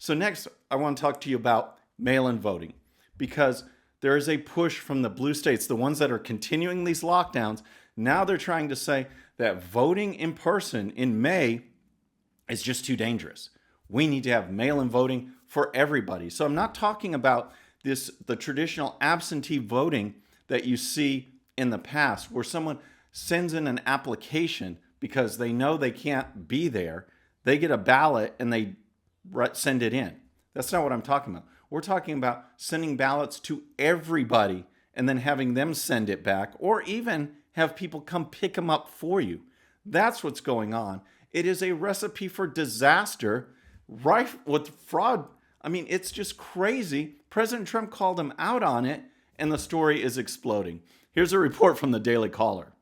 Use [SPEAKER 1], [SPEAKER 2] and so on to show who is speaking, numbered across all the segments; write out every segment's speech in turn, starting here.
[SPEAKER 1] So next, I want to talk to you about mail-in voting, because there is a push from the blue states, the ones that are continuing these lockdowns. Now they're trying to say that voting in person in May is just too dangerous. We need to have mail-in voting for everybody. So I'm not talking about the traditional absentee voting that you see in the past, where someone sends in an application because they know they can't be there. They get a ballot and they send it in. That's not what I'm talking about. We're talking about sending ballots to everybody and then having them send it back, or even have people come pick them up for you. That's what's going on. It is a recipe for disaster, rife with fraud. I mean, it's just crazy. President Trump called him out on it, and the story is exploding. Here's a report from the Daily Caller.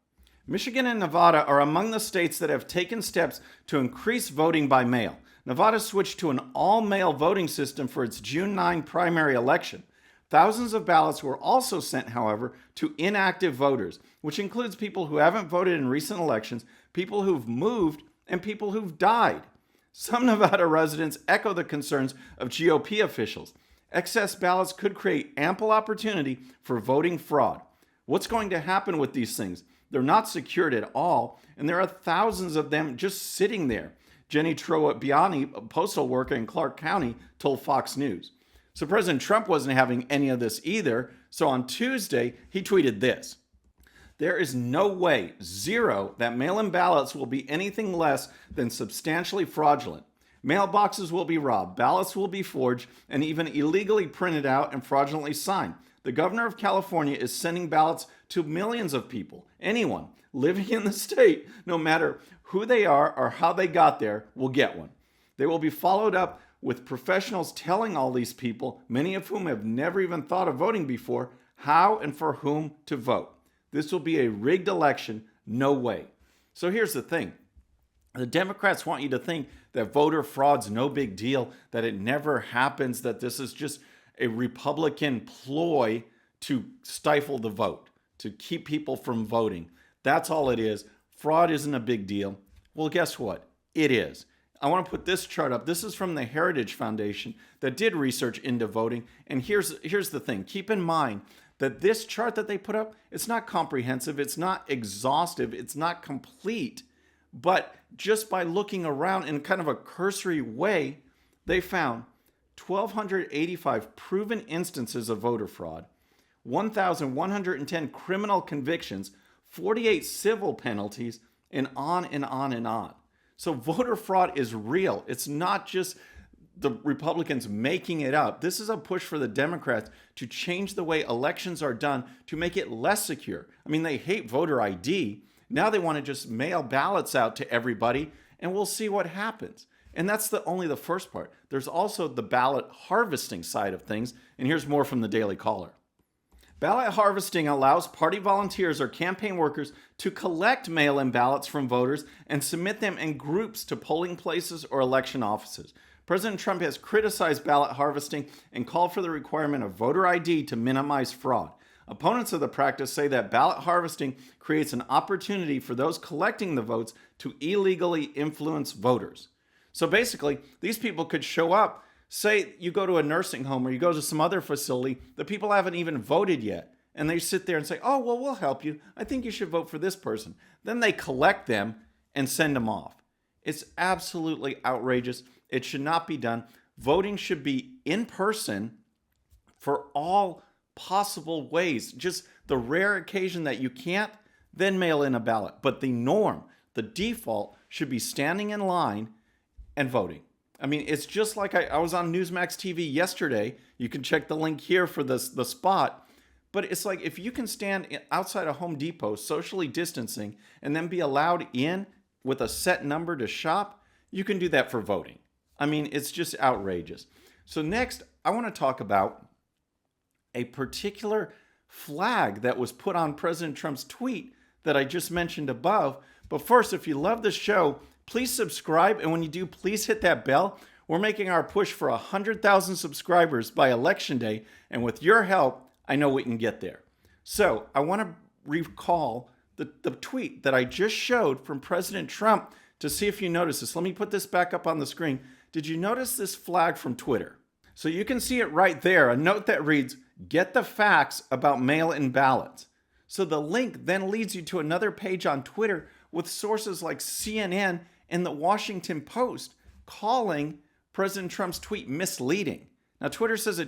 [SPEAKER 1] Michigan and Nevada are among the states that have taken steps to increase voting by mail. Nevada switched to an all-mail voting system for its June 9 primary election. Thousands of ballots were also sent, however, to inactive voters, which includes people who haven't voted in recent elections, people who've moved, and people who've died. Some Nevada residents echo the concerns of GOP officials. Excess ballots could create ample opportunity for voting fraud. What's going to happen with these things? They're not secured at all, and there are thousands of them just sitting there. Jenny Troiani, a postal worker in Clark County, told Fox News. So President Trump wasn't having any of this either. So on Tuesday, he tweeted this: "There is no way, zero, that mail-in ballots will be anything less than substantially fraudulent. Mailboxes will be robbed, ballots will be forged, and even illegally printed out and fraudulently signed. The governor of California is sending ballots to millions of people. Anyone living in the state, no matter who they are or how they got there, will get one. They will be followed up with professionals telling all these people, many of whom have never even thought of voting before, how and for whom to vote. This will be a rigged election, no way." So here's the thing. The Democrats want you to think that voter fraud's no big deal, that it never happens, that this is just a Republican ploy to stifle the vote, to keep people from voting. That's all it is. Fraud isn't a big deal. Well, guess what? It is. I want to put this chart up. This is from the Heritage Foundation that did research into voting. And here's the thing. Keep in mind that this chart that they put up, it's not comprehensive, it's not exhaustive, it's not complete. But just by looking around in kind of a cursory way, they found 1,285 proven instances of voter fraud, 1,110 criminal convictions, 48 civil penalties, and on and on and on. So voter fraud is real. It's not just the Republicans making it up. This is a push for the Democrats to change the way elections are done, to make it less secure. I mean, they hate voter ID. Now they want to just mail ballots out to everybody, and we'll see what happens. And that's only the first part. There's also the ballot harvesting side of things, and here's more from the Daily Caller. Ballot harvesting allows party volunteers or campaign workers to collect mail-in ballots from voters and submit them in groups to polling places or election offices. President Trump has criticized ballot harvesting and called for the requirement of voter ID to minimize fraud. Opponents of the practice say that ballot harvesting creates an opportunity for those collecting the votes to illegally influence voters. So basically, these people could show up. Say you go to a nursing home or you go to some other facility, the people haven't even voted yet. And they sit there and say, "Oh, well, we'll help you. I think you should vote for this person." Then they collect them and send them off. It's absolutely outrageous. It should not be done. Voting should be in person for all possible ways. Just the rare occasion that you can't, then mail in a ballot. But the norm, the default, should be standing in line and voting. I mean, it's just like I was on Newsmax TV yesterday. You can check the link here for the spot. But it's like if you can stand outside a Home Depot socially distancing and then be allowed in with a set number to shop, you can do that for voting. I mean, it's just outrageous. So next, I want to talk about a particular flag that was put on President Trump's tweet that I just mentioned above. But first, if you love the show, please subscribe. And when you do, please hit that bell. We're making our push for 100,000 subscribers by Election Day. And with your help, I know we can get there. So I want to recall the tweet that I just showed from President Trump to see if you notice this. Let me put this back up on the screen. Did you notice this flag from Twitter? So you can see it right there, a note that reads, "Get the facts about mail-in ballots." So the link then leads you to another page on Twitter with sources like CNN and the Washington Post calling President Trump's tweet misleading. Now Twitter says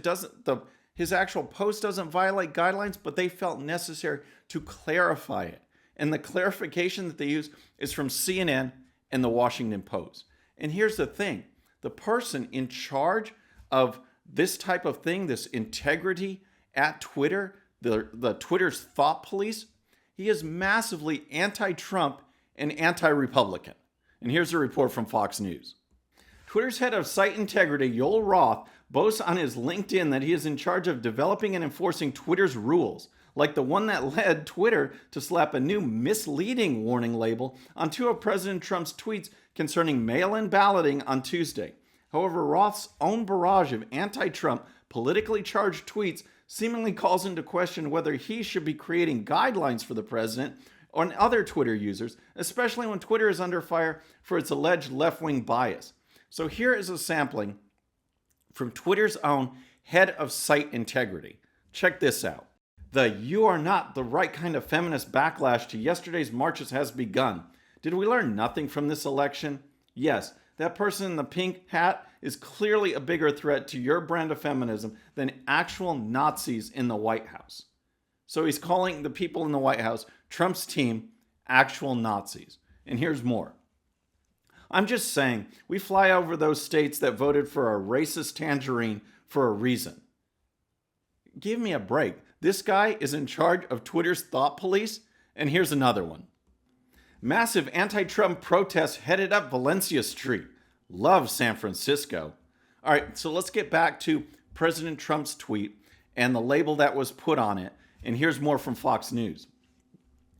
[SPEAKER 1] his actual post doesn't violate guidelines, but they felt necessary to clarify it. And the clarification that they use is from CNN and the Washington Post. And here's the thing, the person in charge of this type of thing, this integrity at Twitter, the Twitter's thought police, he is massively anti-Trump and anti-Republican. And here's a report from Fox News. Twitter's head of site integrity, Yoel Roth, boasts on his LinkedIn that he is in charge of developing and enforcing Twitter's rules, like the one that led Twitter to slap a new misleading warning label on two of President Trump's tweets concerning mail-in balloting on Tuesday. However, Roth's own barrage of anti-Trump, politically charged tweets seemingly calls into question whether he should be creating guidelines for the president or other Twitter users, especially when Twitter is under fire for its alleged left-wing bias. So here is a sampling from Twitter's own head of site integrity. Check this out. The "you are not the right kind of feminist" backlash to yesterday's marches has begun. Did we learn nothing from this election? Yes, that person in the pink hat is clearly a bigger threat to your brand of feminism than actual Nazis in the White House. So he's calling the people in the White House, Trump's team, actual Nazis. And here's more. I'm just saying, we fly over those states that voted for a racist tangerine for a reason. Give me a break. This guy is in charge of Twitter's thought police, and here's another one. Massive anti-Trump protests headed up Valencia Street. Love San Francisco. All right, so let's get back to President Trump's tweet and the label that was put on it. And here's more from Fox News.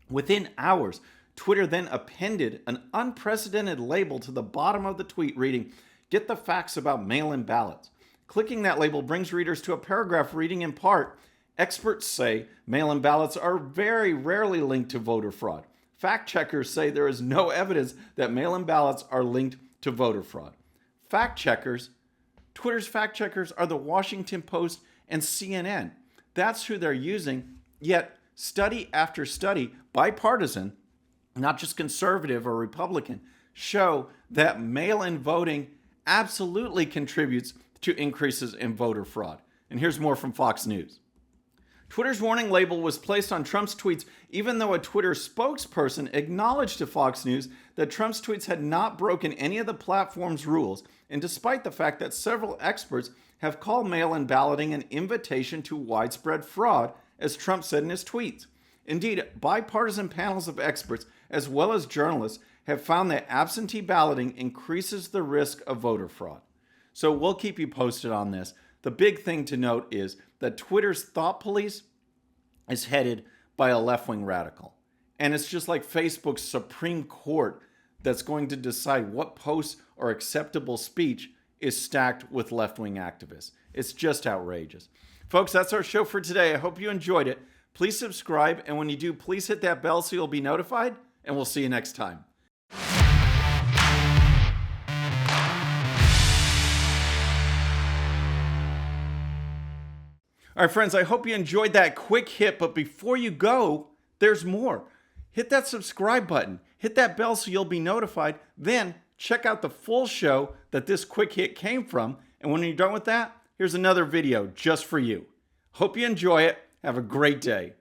[SPEAKER 1] Within hours, Twitter then appended an unprecedented label to the bottom of the tweet reading, "Get the facts about mail-in ballots." Clicking that label brings readers to a paragraph reading in part, "Experts say mail-in ballots are very rarely linked to voter fraud. Fact checkers say there is no evidence that mail-in ballots are linked to voter fraud." Fact checkers, Twitter's fact checkers are the Washington Post and CNN. That's who they're using. Yet study after study, bipartisan, not just conservative or Republican, show that mail-in voting absolutely contributes to increases in voter fraud. And here's more from Fox News. Twitter's warning label was placed on Trump's tweets even though a Twitter spokesperson acknowledged to Fox News that Trump's tweets had not broken any of the platform's rules, and despite the fact that several experts have called mail-in balloting an invitation to widespread fraud, as Trump said in his tweets. Indeed, bipartisan panels of experts, as well as journalists, have found that absentee balloting increases the risk of voter fraud. So we'll keep you posted on this. The big thing to note is that Twitter's thought police is headed by a left-wing radical. And it's just like Facebook's Supreme Court that's going to decide what posts are acceptable speech is stacked with left-wing activists. It's just outrageous. Folks, that's our show for today. I hope you enjoyed it. Please subscribe, and when you do, please hit that bell so you'll be notified, and we'll see you next time. All right, friends, I hope you enjoyed that quick hit, but before you go, there's more. Hit that subscribe button. Hit that bell so you'll be notified. Then check out the full show that this quick hit came from. And when you're done with that, here's another video just for you. Hope you enjoy it. Have a great day.